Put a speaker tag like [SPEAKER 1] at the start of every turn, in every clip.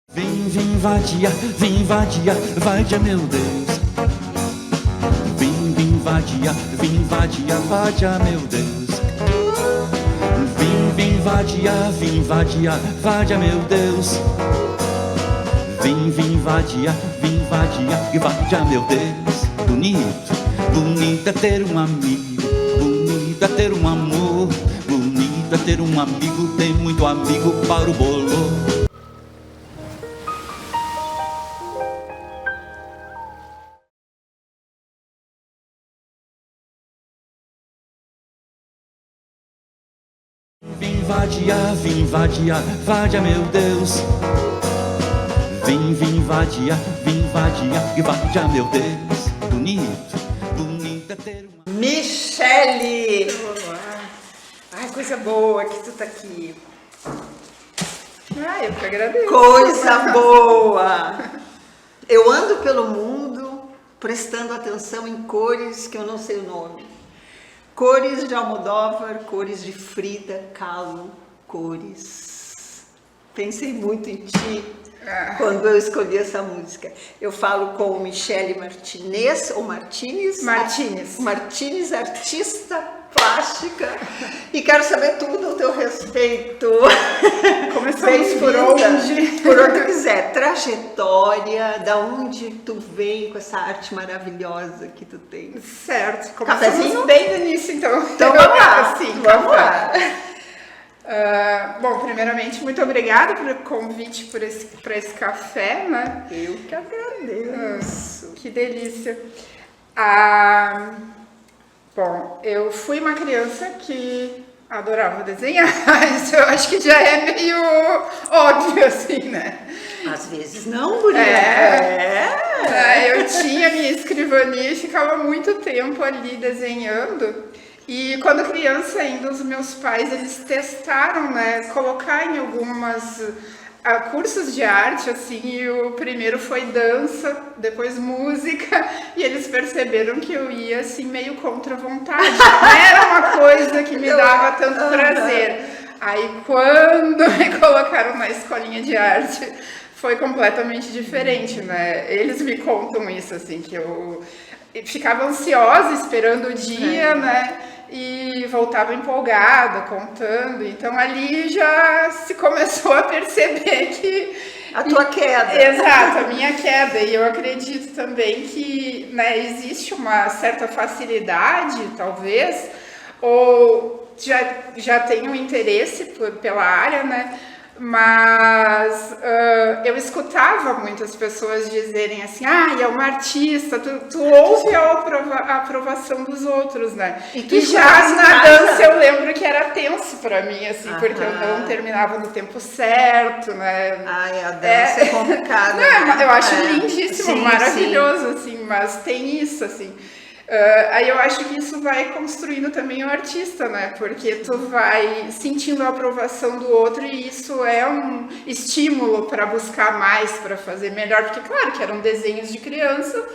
[SPEAKER 1] Vem vadia, vadia meu Deus. Vem vadia, vadia meu Deus. Vem vadia, vadia meu Deus. Vem vadia, vadia meu Deus. Bonito é ter um amigo, bonito é ter um amor, bonito é ter um amigo, tem muito amigo para o bolo. Vem vadia, vadia meu Deus. Vem vadia, vadia meu Deus. Bonito é ter uma...
[SPEAKER 2] Michele!
[SPEAKER 3] Olá! Ai, coisa boa que tu tá aqui. Ai, eu que agradeço.
[SPEAKER 2] Coisa boa! Eu ando pelo mundo prestando atenção em cores que eu não sei o nome. Cores de Almodóvar, cores de Frida Kahlo, cores. Pensei muito em ti quando eu escolhi essa música. Eu falo com Michele Martinez, ou Martinez? Martinez, artista plástica. E quero saber tudo a teu respeito.
[SPEAKER 3] Começamos por onde?
[SPEAKER 2] Por onde quiser. Trajetória, da onde tu vem com essa arte maravilhosa que tu tem.
[SPEAKER 3] Certo.
[SPEAKER 2] Cafezinho?
[SPEAKER 3] Bem no início, então.
[SPEAKER 2] Então vamos lá.
[SPEAKER 3] Sim,
[SPEAKER 2] Vamos lá.
[SPEAKER 3] Bom, primeiramente, muito obrigada pelo convite para esse café, né?
[SPEAKER 2] Eu que agradeço.
[SPEAKER 3] Que delícia. Bom, eu fui uma criança que adorava desenhar, isso eu acho que já é meio óbvio, assim, né?
[SPEAKER 2] Às vezes não, guria.
[SPEAKER 3] Eu tinha minha escrivaninha e ficava muito tempo ali desenhando. E quando criança ainda, os meus pais, eles testaram, né, colocar em algumas cursos de arte, assim, e o primeiro foi dança, depois música, e eles perceberam que eu ia, assim, meio contra a vontade, não era uma coisa que me dava tanto prazer. Aí, quando me colocaram na escolinha de arte, foi completamente diferente, né, eles me contam isso, assim, que eu ficava ansiosa esperando o dia, né, e voltava empolgada, contando. Então ali já se começou a perceber que...
[SPEAKER 2] A tua queda.
[SPEAKER 3] Exato, a minha queda. E eu acredito também que, né, existe uma certa facilidade, talvez, ou já tem um interesse pela área, né? Mas eu escutava muitas pessoas dizerem assim, é uma artista, tu ouve a aprovação dos outros, né? E já na dança eu lembro que era tenso pra mim, assim, porque eu não terminava no tempo certo, né?
[SPEAKER 2] Ai, a dança é complicada.
[SPEAKER 3] Não, eu acho lindíssimo, sim, maravilhoso, assim, mas tem isso, assim. Aí eu acho que isso vai construindo também o artista, né? Porque tu vai sentindo a aprovação do outro e isso é um estímulo para buscar mais, para fazer melhor. Porque, claro, que eram desenhos de criança,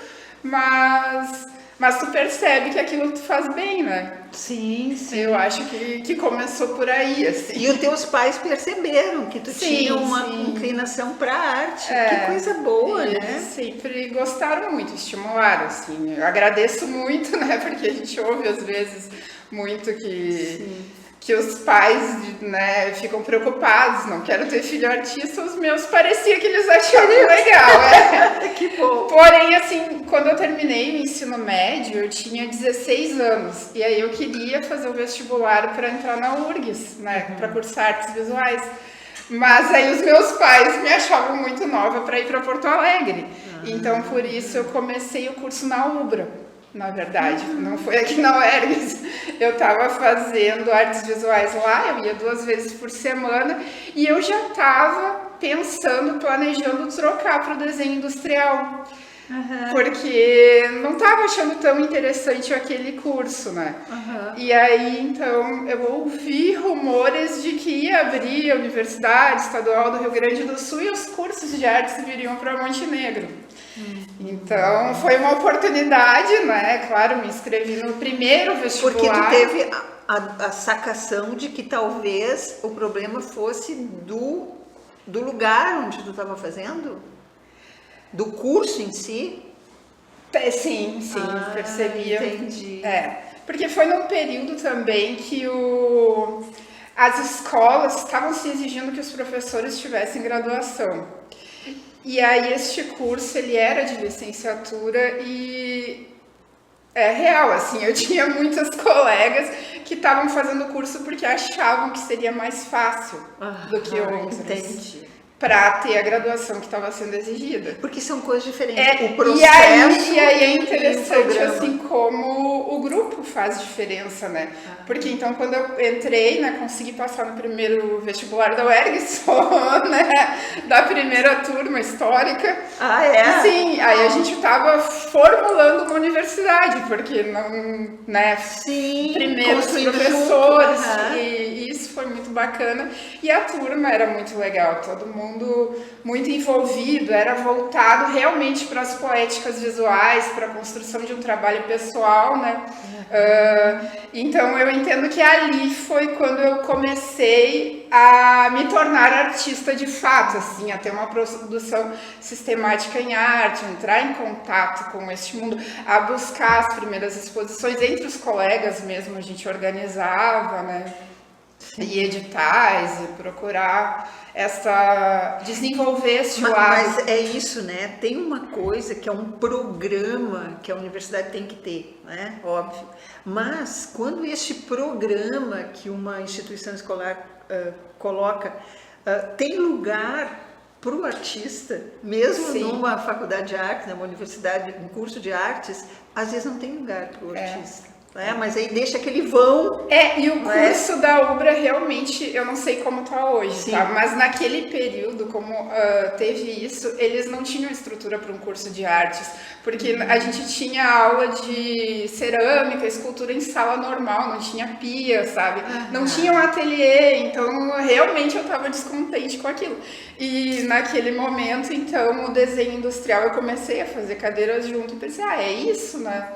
[SPEAKER 3] mas tu percebe que aquilo tu faz bem, né?
[SPEAKER 2] Sim, sim.
[SPEAKER 3] Eu acho que começou por aí, assim.
[SPEAKER 2] E os teus pais perceberam que tu tinha uma inclinação para arte. Que coisa boa, né?
[SPEAKER 3] Eles sempre gostaram muito, estimularam, assim. Eu agradeço muito, né? Porque a gente ouve, às vezes, muito que os pais, né, ficam preocupados, não quero ter filho artista. Os meus parecia que eles achavam legal,
[SPEAKER 2] Que bom.
[SPEAKER 3] Porém, assim, quando eu terminei o ensino médio, eu tinha 16 anos, e aí eu queria fazer o vestibular para entrar na URGS, né, para cursar artes visuais. Mas aí os meus pais me achavam muito nova para ir para Porto Alegre, então por isso eu comecei o curso na UBRA. Na verdade, não foi aqui na UERGS. Eu estava fazendo artes visuais lá, eu ia 2 vezes por semana e eu já estava pensando, planejando trocar para o desenho industrial. Porque não estava achando tão interessante aquele curso, né? E aí, então, eu ouvi rumores de que ia abrir a Universidade Estadual do Rio Grande do Sul e os cursos de artes viriam para Montenegro. Então, foi uma oportunidade, né? Claro, me inscrevi no primeiro vestibular.
[SPEAKER 2] Porque tu teve a sacação de que talvez o problema fosse do do lugar onde tu estava fazendo? Do curso em si?
[SPEAKER 3] Sim, percebia.
[SPEAKER 2] Entendi.
[SPEAKER 3] Porque foi num período também que as escolas estavam se exigindo que os professores tivessem graduação. E aí este curso, ele era de licenciatura e é real, assim, eu tinha muitas colegas que estavam fazendo o curso porque achavam que seria mais fácil do que outros.
[SPEAKER 2] Entendi.
[SPEAKER 3] Para ter a graduação que estava sendo exigida.
[SPEAKER 2] Porque são coisas diferentes. O processo
[SPEAKER 3] e aí é interessante assim como o grupo faz diferença, né? Porque então quando eu entrei, né, consegui passar no primeiro vestibular da UERGS, só, né, da primeira turma histórica. Sim, aí a gente estava formulando uma universidade, porque não, né, primeiros professores, e isso foi muito bacana. E a turma era muito legal, todo mundo muito envolvido, era voltado realmente para as poéticas visuais, para a construção de um trabalho pessoal, né? Então eu entendo que ali foi quando eu comecei a me tornar artista de fato, assim, a ter uma produção sistemática em arte, entrar em contato com este mundo, a buscar as primeiras exposições entre os colegas mesmo, a gente organizava, né? E editais, e procurar desenvolver esse lado.
[SPEAKER 2] Mas é isso, né? Tem uma coisa que é um programa que a universidade tem que ter, né? Óbvio. Mas quando este programa que uma instituição escolar coloca tem lugar para o artista, mesmo numa faculdade de artes, numa universidade, um curso de artes, às vezes não tem lugar para o artista. Mas aí deixa aquele vão.
[SPEAKER 3] E o curso da UBRA realmente, eu não sei como está hoje, tá? Mas naquele período, como teve isso, eles não tinham estrutura para um curso de artes, porque a gente tinha aula de cerâmica, escultura em sala normal, não tinha pia, sabe? Não tinha um ateliê, então realmente eu estava descontente com aquilo. E naquele momento, então, o desenho industrial, eu comecei a fazer cadeiras junto e pensei, é isso, né?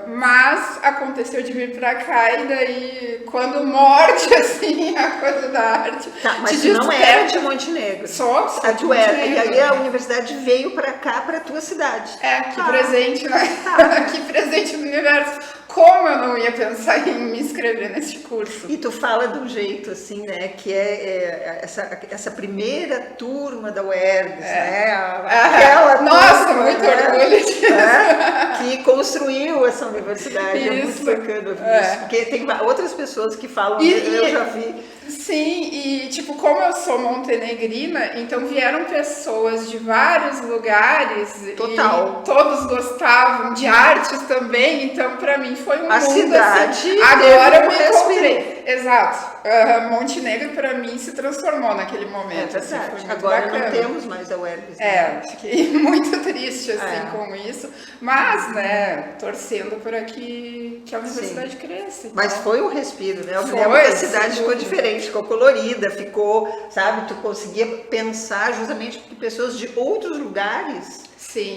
[SPEAKER 3] Mas aconteceu de vir pra cá e daí quando morde assim a coisa da arte.
[SPEAKER 2] Mas tu não era de Montenegro.
[SPEAKER 3] Só
[SPEAKER 2] tu era. E aí a universidade veio pra cá, pra tua cidade.
[SPEAKER 3] Que presente, né? Que presente do universo. Como eu não ia pensar em me inscrever nesse curso?
[SPEAKER 2] E tu fala de um jeito assim, né? Que é essa primeira turma da UERGS, né? Aquela
[SPEAKER 3] Nossa,
[SPEAKER 2] turma,
[SPEAKER 3] muito orgulho disso.
[SPEAKER 2] Que construiu essa universidade.
[SPEAKER 3] Isso.
[SPEAKER 2] É muito bacana isso. Porque tem outras pessoas que falam, eu já vi.
[SPEAKER 3] Sim, e tipo, como eu sou montenegrina, então vieram pessoas de vários lugares.
[SPEAKER 2] Total.
[SPEAKER 3] E todos gostavam de artes também, então pra mim foi um
[SPEAKER 2] a
[SPEAKER 3] mundo
[SPEAKER 2] cidade
[SPEAKER 3] assim. Agora eu me encontrei. Exato. Montenegro pra mim se transformou naquele momento.
[SPEAKER 2] Assim, foi muito
[SPEAKER 3] agora
[SPEAKER 2] bacana. Não temos mais a UERGS.
[SPEAKER 3] Fiquei muito triste assim com isso, mas né, torcendo para que a universidade cresça.
[SPEAKER 2] Mas foi um respiro, né? Eu me lembro que a cidade ficou diferente, ficou colorida, ficou, sabe, tu conseguia pensar justamente porque pessoas de outros lugares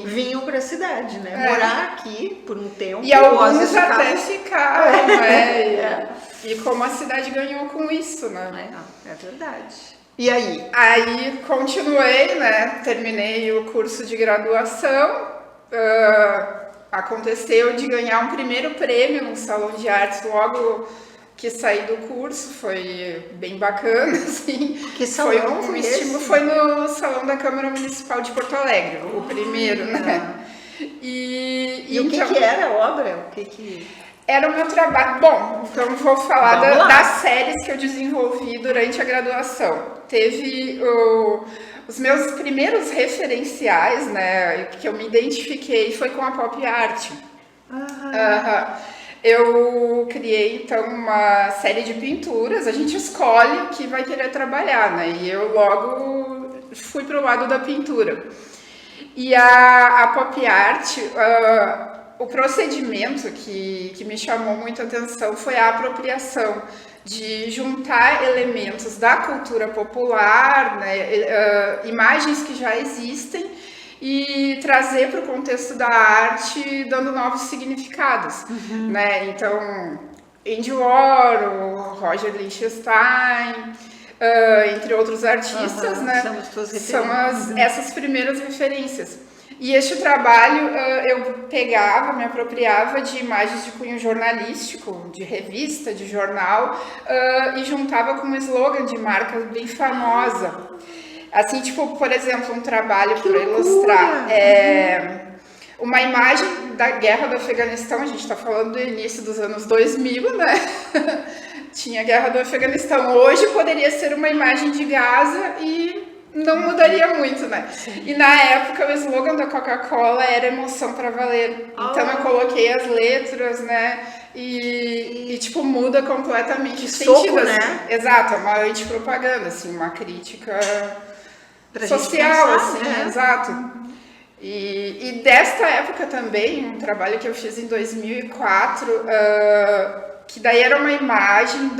[SPEAKER 2] vinham para a cidade, né? Morar aqui por um tempo.
[SPEAKER 3] E alguns até ficaram, né? E como a cidade ganhou com isso, né?
[SPEAKER 2] É verdade. E aí?
[SPEAKER 3] Aí continuei, né? Terminei o curso de graduação. Aconteceu de ganhar um primeiro prêmio no Salão de Artes logo que saí do curso, foi bem bacana, assim.
[SPEAKER 2] Que salão
[SPEAKER 3] foi um estímulo, foi no Salão da Câmara Municipal de Porto Alegre, o primeiro, né?
[SPEAKER 2] E o que era a obra?
[SPEAKER 3] Era o meu trabalho. Bom, então vou falar das séries que eu desenvolvi durante a graduação. Teve os meus primeiros referenciais, né, que eu me identifiquei, foi com a pop art. Eu criei, então, uma série de pinturas, a gente escolhe o que vai querer trabalhar, né, e eu logo fui pro lado da pintura. E a pop art, o procedimento que me chamou muito a atenção foi a apropriação, de juntar elementos da cultura popular, né, imagens que já existem, e trazer para o contexto da arte, dando novos significados, né? Então, Andy Warhol, Roger Lichtenstein, entre outros artistas, né?
[SPEAKER 2] São as tuas
[SPEAKER 3] São
[SPEAKER 2] referências.
[SPEAKER 3] essas primeiras referências. E este trabalho eu pegava, me apropriava de imagens de cunho jornalístico, de revista, de jornal, e juntava com um slogan de marca bem famosa. Assim, tipo, por exemplo, um trabalho para ilustrar. Uma imagem da guerra do Afeganistão, a gente está falando do início dos anos 2000, né? Tinha a guerra do Afeganistão. Hoje poderia ser uma imagem de Gaza e não mudaria muito, né?
[SPEAKER 2] Sim.
[SPEAKER 3] E na época o slogan da Coca-Cola era emoção para valer. Então eu coloquei as letras, né? E tipo, muda completamente o sentido,
[SPEAKER 2] soco,
[SPEAKER 3] assim.
[SPEAKER 2] né?
[SPEAKER 3] Exato, é uma antipropaganda, assim, uma crítica
[SPEAKER 2] Pra gente
[SPEAKER 3] social,
[SPEAKER 2] pensar,
[SPEAKER 3] assim,
[SPEAKER 2] né?
[SPEAKER 3] exato. E desta época também, um trabalho que eu fiz em 2004, que daí era uma imagem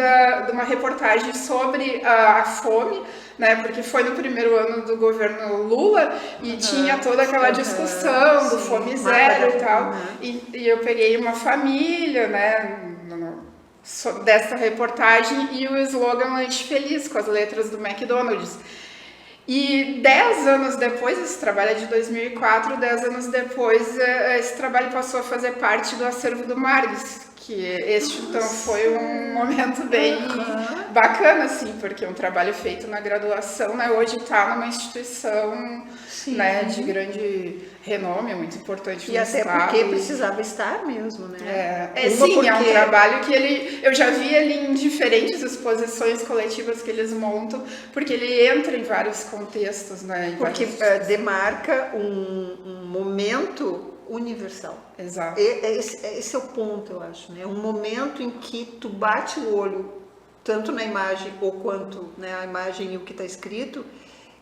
[SPEAKER 3] de uma reportagem sobre a fome, né? Porque foi no primeiro ano do governo Lula e tinha toda aquela discussão do Fome Zero e tal. E eu peguei uma família, né? Dessa reportagem e o slogan Lanche Feliz, com as letras do McDonald's. E 10 anos depois, esse trabalho é de 2004, 10 anos depois, esse trabalho passou a fazer parte do acervo do Margues, que este então foi um momento bem bacana, assim, porque é um trabalho feito na graduação, né, hoje está numa instituição, né, de grande renome, muito importante no
[SPEAKER 2] E até
[SPEAKER 3] estado.
[SPEAKER 2] porque precisava estar mesmo, né?
[SPEAKER 3] Sim, é um trabalho que eu já vi ele em diferentes exposições coletivas que eles montam, porque ele entra em vários contextos, né?
[SPEAKER 2] Porque demarca um momento universal.
[SPEAKER 3] Exato.
[SPEAKER 2] Esse é o ponto, eu acho, né? Um momento em que tu bate o olho tanto na imagem ou quanto, né, a imagem e o que está escrito,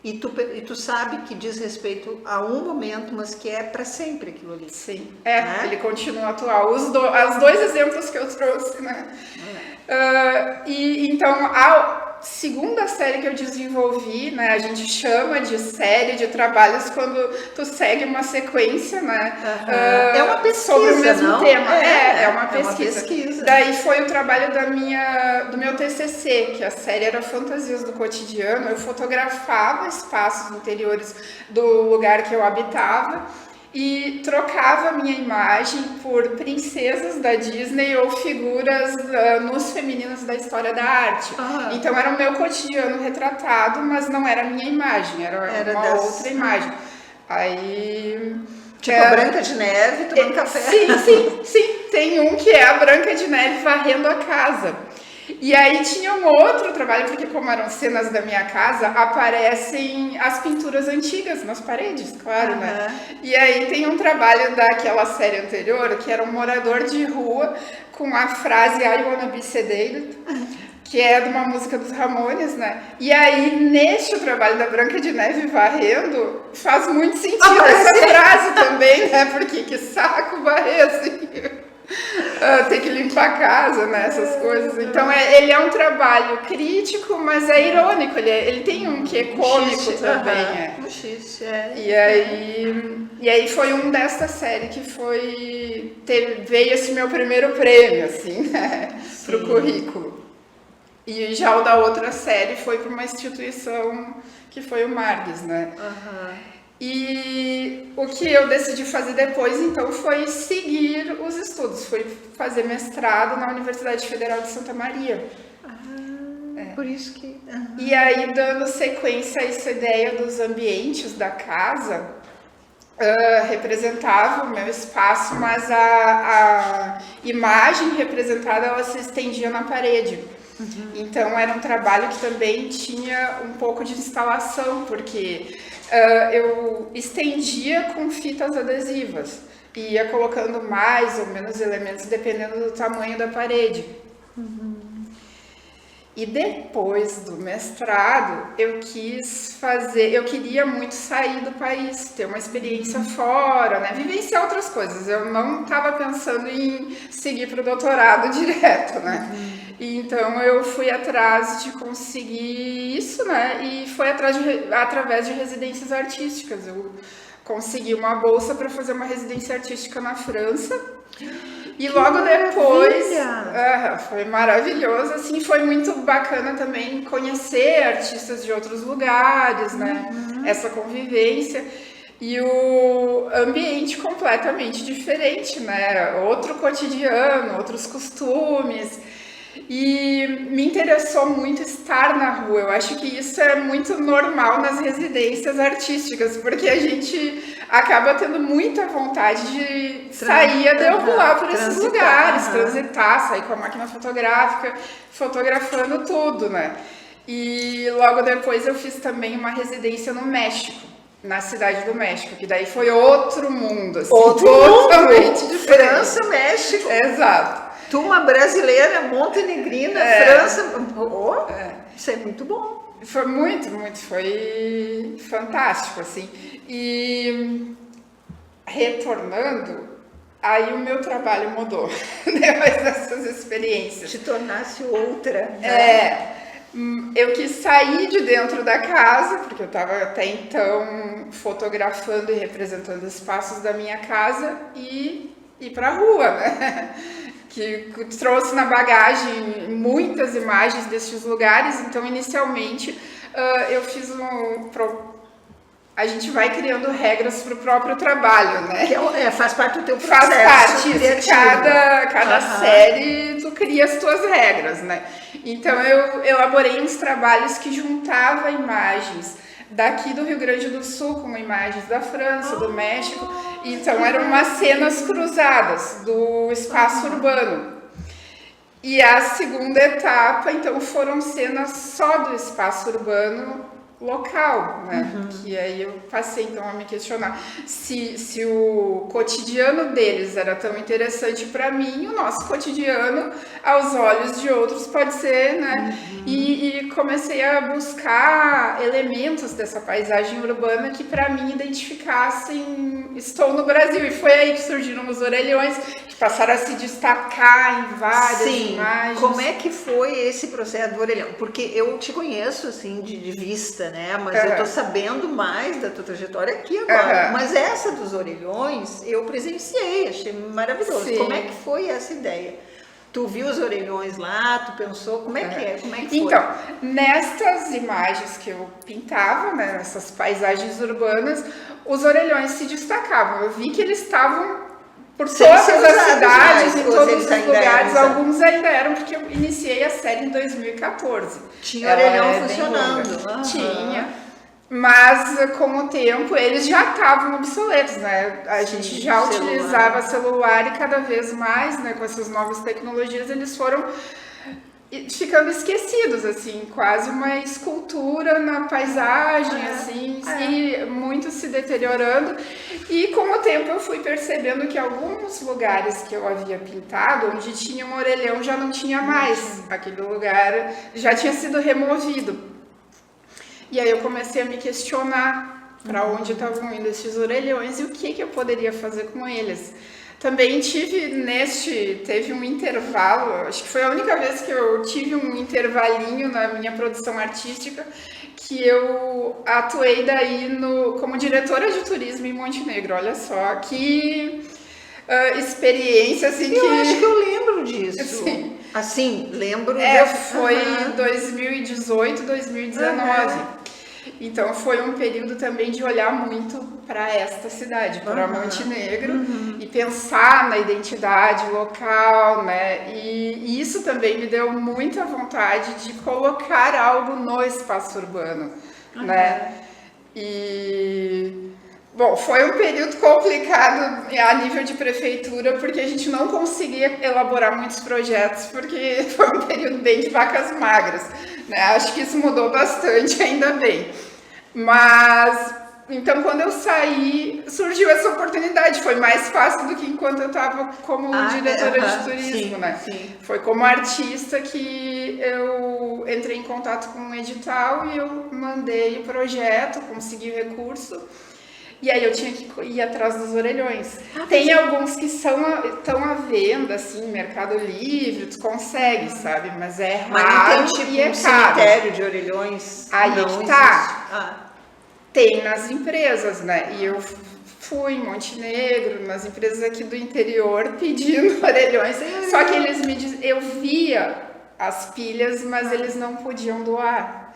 [SPEAKER 2] e tu sabe que diz respeito a um momento, mas que é para sempre aquilo ali.
[SPEAKER 3] Sim,
[SPEAKER 2] né?
[SPEAKER 3] Ele continua atual. Os dois exemplos que eu trouxe, né? E então, a segunda série que eu desenvolvi, né? A gente chama de série de trabalhos quando tu segue uma sequência, né?
[SPEAKER 2] É uma pesquisa,
[SPEAKER 3] sobre o mesmo
[SPEAKER 2] não?
[SPEAKER 3] tema. É uma
[SPEAKER 2] É uma
[SPEAKER 3] pesquisa.
[SPEAKER 2] pesquisa.
[SPEAKER 3] Daí foi o trabalho do meu TCC, que a série era Fantasias do Cotidiano. Eu fotografava espaços interiores do lugar que eu habitava e trocava minha imagem por princesas da Disney ou figuras nus femininas da história da arte. Então era o meu cotidiano retratado, mas não era a minha imagem, era uma outra imagem. Aí...
[SPEAKER 2] Tipo a Branca de Neve tomando café.
[SPEAKER 3] Sim. Tem um que é a Branca de Neve varrendo a casa. E aí tinha um outro trabalho, porque como eram cenas da minha casa, aparecem as pinturas antigas nas paredes, claro, né? E aí tem um trabalho daquela série anterior, que era um morador de rua com a frase I wanna be sedated, que é de uma música dos Ramones, né? E aí, neste trabalho da Branca de Neve varrendo, faz muito sentido essa frase também, né? Porque que saco varrer, assim... tem que limpar a casa, né? Essas coisas. Então, ele é um trabalho crítico, mas é irônico. Ele tem um que é cômico também. E aí foi um desta série que veio esse meu primeiro prêmio, assim, né? Pro currículo. E já o da outra série foi para uma instituição que foi o Margues, né? E o que eu decidi fazer depois, então, foi seguir os estudos. Foi fazer mestrado na Universidade Federal de Santa Maria.
[SPEAKER 2] Por isso que...
[SPEAKER 3] E aí, dando sequência a essa ideia dos ambientes da casa, representava o meu espaço, mas a imagem representada, ela se estendia na parede. Então era um trabalho que também tinha um pouco de instalação, porque eu estendia com fitas adesivas e ia colocando mais ou menos elementos dependendo do tamanho da parede. E depois do mestrado, eu queria muito sair do país, ter uma experiência fora, né? Vivenciar outras coisas. Eu não estava pensando em seguir para o doutorado direto, né? E então eu fui atrás de conseguir isso, né? E foi através de residências artísticas. Eu consegui uma bolsa para fazer uma residência artística na França. E
[SPEAKER 2] Que
[SPEAKER 3] logo depois,
[SPEAKER 2] maravilha!
[SPEAKER 3] foi maravilhoso, assim, foi muito bacana também conhecer artistas de outros lugares, né? Essa convivência. E o ambiente completamente diferente, né? Outro cotidiano, outros costumes. E me interessou muito estar na rua. Eu acho que isso é muito normal nas residências artísticas, porque a gente acaba tendo muita vontade de sair a deambular por esses lugares, transitar, sair com a máquina fotográfica, fotografando tudo, né? E logo depois eu fiz também uma residência no México, na cidade do México, que daí foi outro mundo, assim, totalmente diferente.
[SPEAKER 2] França, México.
[SPEAKER 3] Exato.
[SPEAKER 2] Tu, uma brasileira, montenegrina, França. Isso é muito bom.
[SPEAKER 3] Foi muito, foi fantástico, assim. E retornando, aí o meu trabalho mudou, depois dessas experiências.
[SPEAKER 2] Te tornasse outra. Né?
[SPEAKER 3] Eu quis sair de dentro da casa, porque eu estava até então fotografando e representando espaços da minha casa e ir para a rua, né? Que trouxe na bagagem muitas imagens destes lugares. Então, inicialmente, eu fiz a gente vai criando regras para o próprio trabalho, né?
[SPEAKER 2] Faz parte do teu processo.
[SPEAKER 3] Faz parte.
[SPEAKER 2] Criativo.
[SPEAKER 3] Cada série, tu cria as tuas regras, né? Então, eu elaborei uns trabalhos que juntavam imagens daqui do Rio Grande do Sul com imagens da França, do México. Então, eram umas cenas cruzadas do espaço urbano. E a segunda etapa, então, foram cenas só do espaço urbano local, né? Que aí eu passei, então, a me questionar se o cotidiano deles era tão interessante para mim, o nosso cotidiano, aos olhos de outros, pode ser, né? E comecei a buscar elementos dessa paisagem urbana que, para mim, identificassem estou no Brasil. E foi aí que surgiram os orelhões, que passaram a se destacar em várias imagens.
[SPEAKER 2] Como é que foi esse processo do orelhão? Porque eu te conheço, assim, de vista, né? Mas eu tô sabendo mais da tua trajetória aqui agora. Mas essa dos orelhões, eu presenciei, achei maravilhoso.
[SPEAKER 3] Sim.
[SPEAKER 2] Como é que foi essa ideia? Tu viu os orelhões lá, tu pensou, como é que é? Como é que foi?
[SPEAKER 3] Então, nestas imagens que eu pintava, né, nessas paisagens urbanas, os orelhões se destacavam. Eu vi que eles estavam por todas as cidades, em todos os lugares. Alguns ainda eram, porque eu iniciei a série em 2014.
[SPEAKER 2] Tinha orelhão funcionando.
[SPEAKER 3] Tinha. Mas com o tempo eles já estavam obsoletos, né? A gente já utilizava celular e cada vez mais, né, com essas novas tecnologias, eles foram ficando esquecidos, assim, quase uma escultura na paisagem, assim, e muito se deteriorando. E com o tempo eu fui percebendo que alguns lugares que eu havia pintado, onde tinha um orelhão, já não tinha mais. Aquele lugar já tinha sido removido. E aí eu comecei a me questionar para onde estavam indo esses orelhões e o que eu poderia fazer com eles. Também teve um intervalo, acho que foi a única vez que eu tive um intervalinho na minha produção artística, que eu atuei daí como diretora de turismo em Montenegro. Olha só, que experiência, assim,
[SPEAKER 2] eu acho que eu lembro disso.
[SPEAKER 3] Sim.
[SPEAKER 2] Assim, lembro.
[SPEAKER 3] Foi 2018, 2019. Então foi um período também de olhar muito para esta cidade, para Montenegro, e pensar na identidade local, né? E isso também me deu muita vontade de colocar algo no espaço urbano, né? E bom, foi um período complicado a nível de prefeitura, porque a gente não conseguia elaborar muitos projetos, porque foi um período bem de vacas magras, né? Acho que isso mudou bastante, ainda bem. Mas, então, quando eu saí, surgiu essa oportunidade. Foi mais fácil do que enquanto eu estava como diretora de turismo, né? Sim. Foi como artista que eu entrei em contato com um edital e eu mandei o projeto, consegui o recurso. E aí eu tinha que ir atrás dos orelhões. Tem alguns que estão à venda, assim, Mercado Livre, tu consegue, sabe? Mas é raro.
[SPEAKER 2] Mas não tem
[SPEAKER 3] e é
[SPEAKER 2] um
[SPEAKER 3] caro.
[SPEAKER 2] cemitério de orelhões?
[SPEAKER 3] Aí
[SPEAKER 2] não
[SPEAKER 3] que tá. Tem nas empresas, né? E eu Fui em Montenegro, nas empresas aqui do interior, pedindo orelhões. Só que eles me diziam, eu via as pilhas, mas eles não podiam doar.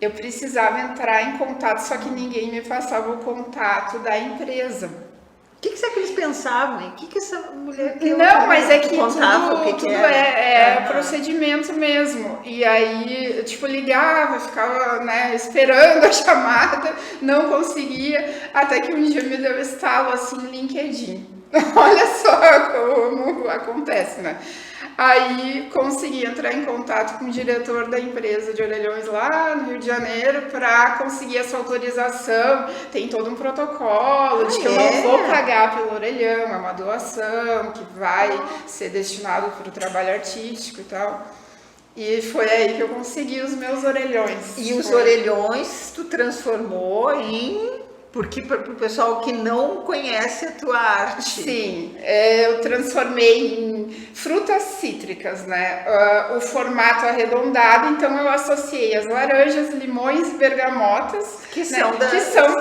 [SPEAKER 3] Eu precisava entrar em contato, só que ninguém me passava o contato da empresa.
[SPEAKER 2] O que será que eles pensavam? O que essa mulher...
[SPEAKER 3] Não, mas é que
[SPEAKER 2] contava
[SPEAKER 3] tudo é procedimento mesmo. E aí, tipo, ligava, ficava, né, esperando a chamada, não conseguia, até que um dia me deu estalo, assim, LinkedIn. Olha só como acontece, né? Aí consegui entrar em contato com o diretor da empresa de orelhões lá no Rio de Janeiro para conseguir essa autorização. Tem todo um protocolo de que eu não vou pagar pelo orelhão, é uma doação que vai ser destinado para o trabalho artístico e tal. E foi aí que eu consegui os meus orelhões.
[SPEAKER 2] E os orelhões tu transformou em... Porque para o pessoal que não conhece a tua arte.
[SPEAKER 3] Sim, eu transformei em frutas cítricas, né? O formato arredondado, então eu associei as laranjas, limões e bergamotas, que são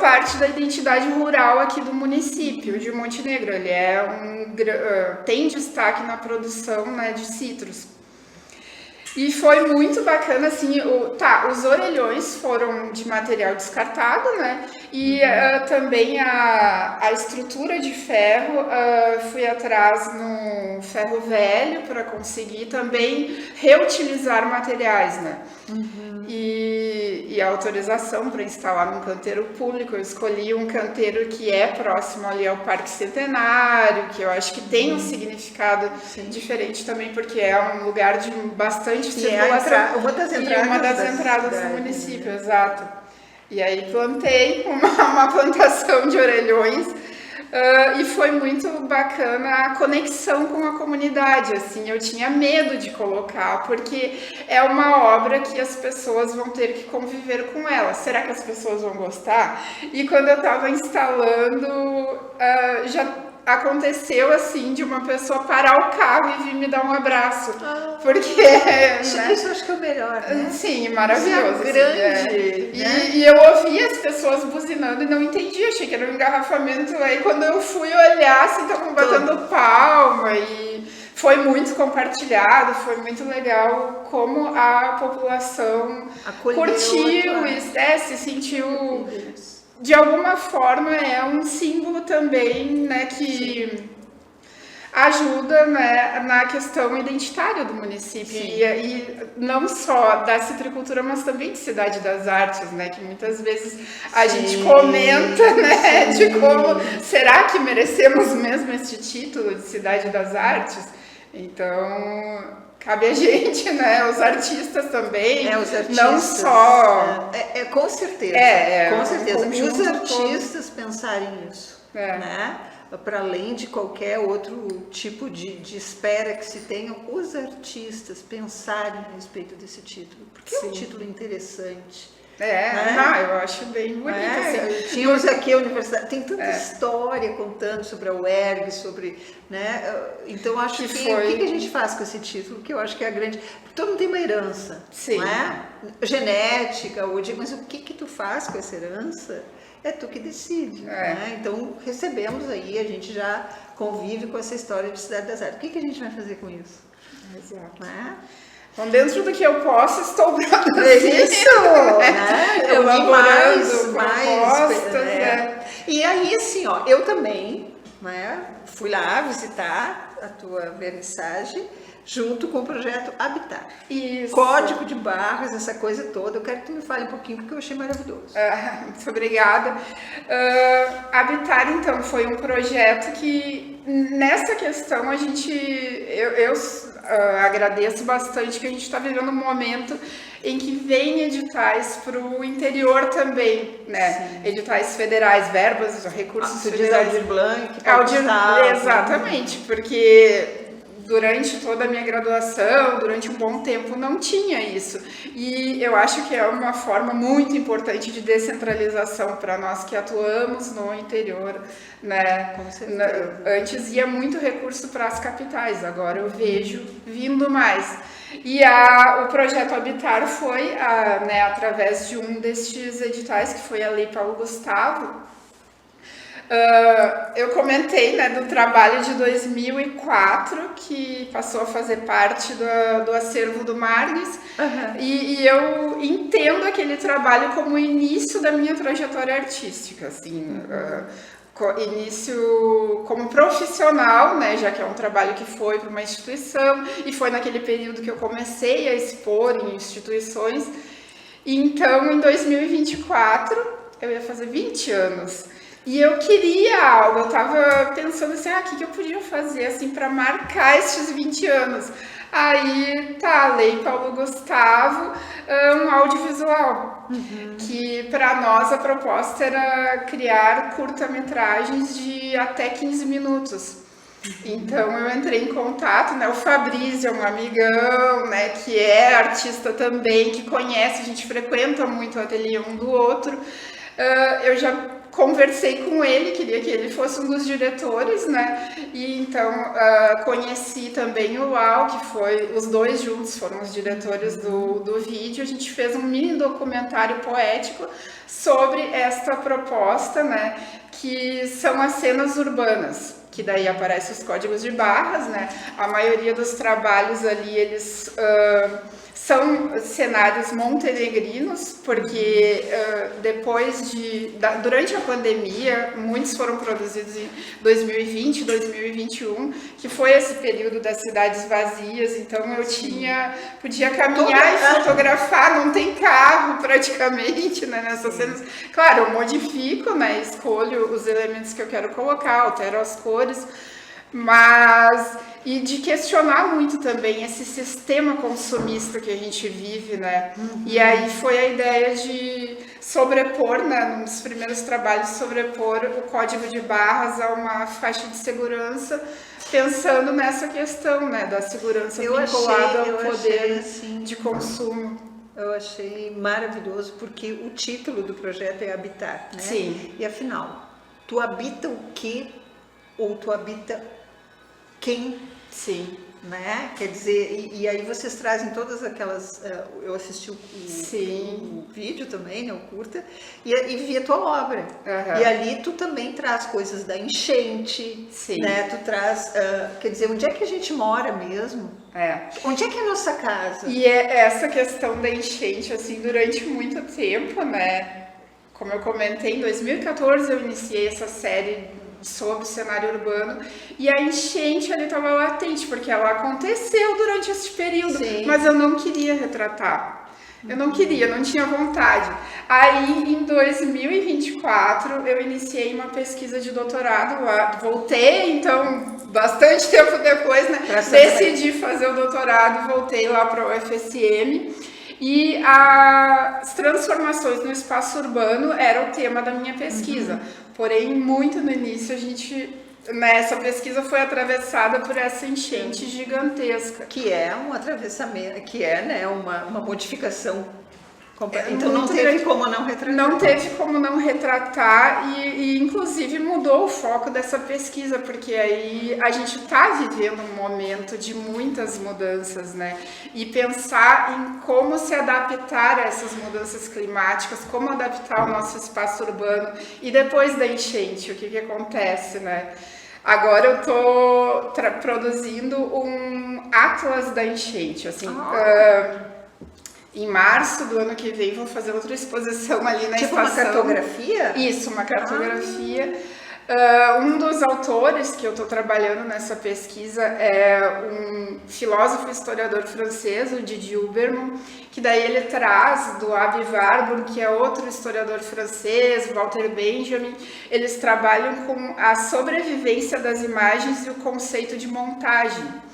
[SPEAKER 3] parte da identidade rural aqui do município de Montenegro. Ele tem destaque na produção, né, de citros. E foi muito bacana, assim, os orelhões foram de material descartado, né? E também a estrutura de ferro, fui atrás no ferro velho para conseguir também reutilizar materiais, né? E a autorização para instalar num canteiro público, eu escolhi um canteiro que é próximo ali ao Parque Centenário, que eu acho que tem um significado diferente também, porque é um lugar de bastante circulação.
[SPEAKER 2] Uma das entradas
[SPEAKER 3] do município, exato. E aí plantei uma plantação de orelhões. E foi muito bacana a conexão com a comunidade, assim, eu tinha medo de colocar, porque é uma obra que as pessoas vão ter que conviver com ela. Será que as pessoas vão gostar? E quando eu estava instalando, já aconteceu, assim, de uma pessoa parar o carro e vir me dar um abraço, porque...
[SPEAKER 2] Isso acho que é o melhor, né?
[SPEAKER 3] Sim, maravilhoso.
[SPEAKER 2] Isso é grande, né?
[SPEAKER 3] E eu ouvi as pessoas buzinando e não entendi, achei que era um engarrafamento. Aí quando eu fui olhar, assim, estavam batendo palma e foi muito compartilhado, foi muito legal como a população curtiu e se sentiu... De alguma forma é um símbolo também, né, que ajuda, né, na questão identitária do município e não só da citricultura, mas também de Cidade das Artes, né, que muitas vezes a gente comenta, né, de como será que merecemos mesmo este título de Cidade das Artes? Então cabe a gente, né? Os artistas também.
[SPEAKER 2] Os artistas.
[SPEAKER 3] Não só.
[SPEAKER 2] Com certeza. Com certeza. E os artistas pensarem nisso, né? Para além de qualquer outro tipo de espera que se tenha, os artistas pensarem a respeito desse título. Porque é um título interessante.
[SPEAKER 3] Eu acho bem bonito. Assim.
[SPEAKER 2] Tínhamos aqui a universidade, tem tanta história contando sobre a UERJ, sobre, né? Então acho que o que a gente faz com esse título, que eu acho que é a grande, todo mundo tem uma herança, não é? Genética, mas o que tu faz com essa herança? É tu que decide, né? Então recebemos aí, a gente já convive com essa história de Cidade das Artes. O que a gente vai fazer com isso?
[SPEAKER 3] Exato.
[SPEAKER 2] Né?
[SPEAKER 3] Então, dentro do que eu posso, estou produzindo.
[SPEAKER 2] Isso, né?
[SPEAKER 3] Elaborando propostas,
[SPEAKER 2] né? E aí, assim, ó, eu também, né, fui lá visitar a tua vernissagem, junto com o projeto Habitar.
[SPEAKER 3] Isso.
[SPEAKER 2] Código de barras, essa coisa toda. Eu quero que tu me fale um pouquinho, porque eu achei maravilhoso.
[SPEAKER 3] Muito obrigada. Habitar, então, foi um projeto que, nessa questão, a gente... Eu agradeço bastante que a gente está vivendo um momento em que vem editais para o interior também, né? Sim. Editais federais, verbas, recursos federais.
[SPEAKER 2] Aldir Blanc,
[SPEAKER 3] exatamente, porque durante toda a minha graduação, durante um bom tempo, não tinha isso. E eu acho que é uma forma muito importante de descentralização para nós que atuamos no interior, né?
[SPEAKER 2] Com certeza.
[SPEAKER 3] Antes ia muito recurso para as capitais, agora eu vejo vindo mais. E o projeto Habitar foi, né, através de um destes editais, que foi a Lei Paulo Gustavo, Eu comentei, né, do trabalho de 2004, que passou a fazer parte do acervo do Margues, e eu entendo aquele trabalho como o início da minha trajetória artística, assim, início como profissional, né, já que é um trabalho que foi para uma instituição, e foi naquele período que eu comecei a expor em instituições. Então, em 2024, eu ia fazer 20 anos. E eu queria algo, eu tava pensando assim, o que eu podia fazer assim para marcar estes 20 anos? Aí, Lei Paulo Gustavo, um audiovisual, que para nós a proposta era criar curta-metragens de até 15 minutos. Então eu entrei em contato, né? O Fabrício é um amigão, né? Que é artista também, que conhece, a gente frequenta muito o ateliê um do outro. Eu já conversei com ele, queria que ele fosse um dos diretores, né? E então conheci também o Lau, que foi, os dois juntos foram os diretores do vídeo. A gente fez um mini documentário poético sobre esta proposta, né? Que são as cenas urbanas, que daí aparecem os códigos de barras, né? A maioria dos trabalhos ali, eles são cenários montenegrinos, porque durante a pandemia, muitos foram produzidos em 2020, 2021, que foi esse período das cidades vazias, então eu podia caminhar e fotografar, não tem carro praticamente, né, nessas cenas. Claro, eu modifico, né, escolho os elementos que eu quero colocar, altero as cores, e de questionar muito também esse sistema consumista que a gente vive, né? E aí foi a ideia de sobrepor, né, num dos primeiros trabalhos, sobrepor o código de barras a uma faixa de segurança, pensando nessa questão, né, da segurança vinculada ao poder de consumo.
[SPEAKER 2] Eu achei maravilhoso, porque o título do projeto é Habitar, né?
[SPEAKER 3] Sim.
[SPEAKER 2] E afinal, tu habita o quê? Ou tu habita quem?
[SPEAKER 3] Sim.
[SPEAKER 2] Né? Quer dizer, e aí vocês trazem todas aquelas... eu assisti o vídeo também, né, o curta, e vi a tua obra. E ali tu também traz coisas da enchente, né? Tu traz... quer dizer, onde é que a gente mora mesmo? Onde é que é a nossa casa?
[SPEAKER 3] E essa questão da enchente, assim, durante muito tempo, né? Como eu comentei, em 2014 eu iniciei essa série sobre o cenário urbano, e a enchente ali estava latente, porque ela aconteceu durante esse período, mas eu não queria retratar. Eu não queria, não tinha vontade. Aí, em 2024, eu iniciei uma pesquisa de doutorado lá. Voltei, então, bastante tempo depois, né? Decidi fazer o doutorado, voltei lá para o UFSM. E as transformações no espaço urbano era o tema da minha pesquisa. Porém, muito no início, essa pesquisa foi atravessada por essa enchente gigantesca.
[SPEAKER 2] Que é um atravessamento, que é, né, uma modificação. Então não teve como não retratar.
[SPEAKER 3] Não teve como não retratar e inclusive mudou o foco dessa pesquisa, porque aí a gente está vivendo um momento de muitas mudanças, né? E pensar em como se adaptar a essas mudanças climáticas, como adaptar o nosso espaço urbano. E depois da enchente, o que acontece, né? Agora eu estou produzindo um atlas da enchente, assim... Em março do ano que vem vou fazer outra exposição ali na estação.
[SPEAKER 2] Uma cartografia?
[SPEAKER 3] Isso, uma cartografia. Um dos autores que eu estou trabalhando nessa pesquisa é um filósofo e historiador francês, o Didier Huberman, que daí ele traz do Aby Warburg, que é outro historiador francês, Walter Benjamin. Eles trabalham com a sobrevivência das imagens e o conceito de montagem.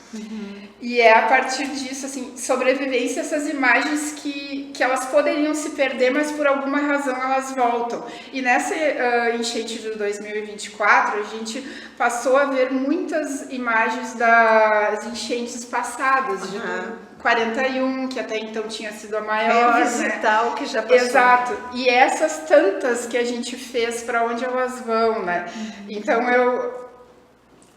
[SPEAKER 3] E é a partir disso, assim, sobrevivência essas imagens que elas poderiam se perder, mas por alguma razão elas voltam. E nessa enchente de 2024, a gente passou a ver muitas imagens das enchentes passadas, de 41, que até então tinha sido a maior,
[SPEAKER 2] revisitar, né? O que já passou.
[SPEAKER 3] Exato. E essas tantas que a gente fez, para onde elas vão, né? Então eu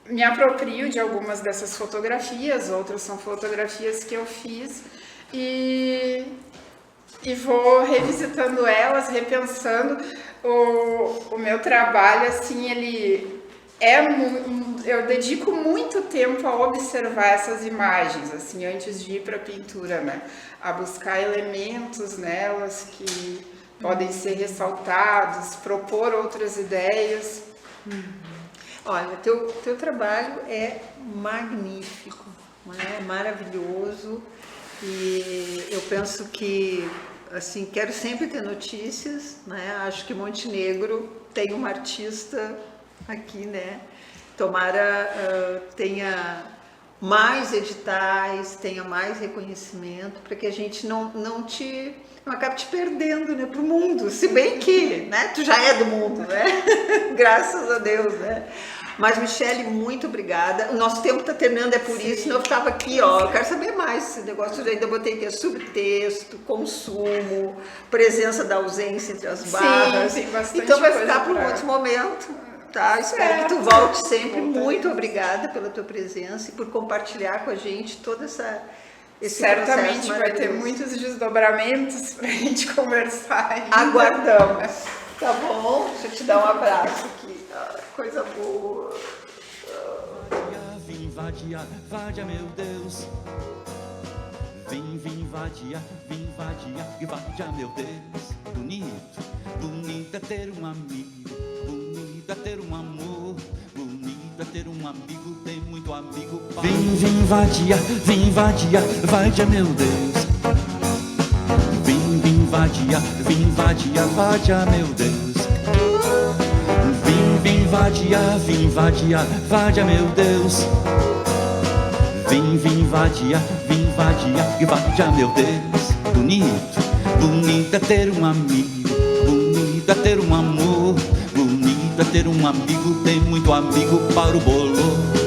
[SPEAKER 3] me aproprio de algumas dessas fotografias, outras são fotografias que eu fiz e vou revisitando elas, repensando. O meu trabalho, assim, ele eu dedico muito tempo a observar essas imagens, assim, antes de ir para a pintura, né? A buscar elementos nelas que podem ser ressaltados, propor outras ideias.
[SPEAKER 2] Olha, teu trabalho é magnífico, né? Maravilhoso, e eu penso que, assim, quero sempre ter notícias, né? Acho que Montenegro tem uma artista aqui, né? Tomara tenha mais editais, tenha mais reconhecimento, para que a gente não acabe te perdendo, né, pro mundo, se bem que, né, tu já é do mundo, né? Graças a Deus, né? Mas, Michele, muito obrigada. O nosso tempo está terminando, é por isso, senão eu ficava aqui, ó, eu quero saber mais desse negócio. Eu ainda botei que é subtexto, consumo, presença da ausência entre as barras.
[SPEAKER 3] Sim, tem bastante
[SPEAKER 2] então vai
[SPEAKER 3] coisa
[SPEAKER 2] ficar para um outro momento, tá? Espero que tu volte sempre. Muito obrigada pela tua presença e por compartilhar com a gente toda esse
[SPEAKER 3] Certamente
[SPEAKER 2] processo
[SPEAKER 3] vai ter
[SPEAKER 2] maravilhoso.
[SPEAKER 3] muitos desdobramentos para a gente conversar ainda.
[SPEAKER 2] Aguardamos. Tá bom? Deixa eu te dar um abraço aqui. Ah, coisa boa.
[SPEAKER 1] Vim vadia, vadia, meu Deus. Vim vadia, vadia, meu Deus. Bonito, bonito é ter um amigo. Bonito é ter um amor. Bonito é ter um amigo, tem muito amigo. Vim vadia, vadia, meu Deus. Vim vadia, vadia, meu Deus. Vim vadia, vadia, meu Deus. Vim vadia, vadia, meu Deus. Bonito, bonito é ter um amigo. Bonito é ter um amor. Bonito é ter um amigo, tem muito amigo para o bolor.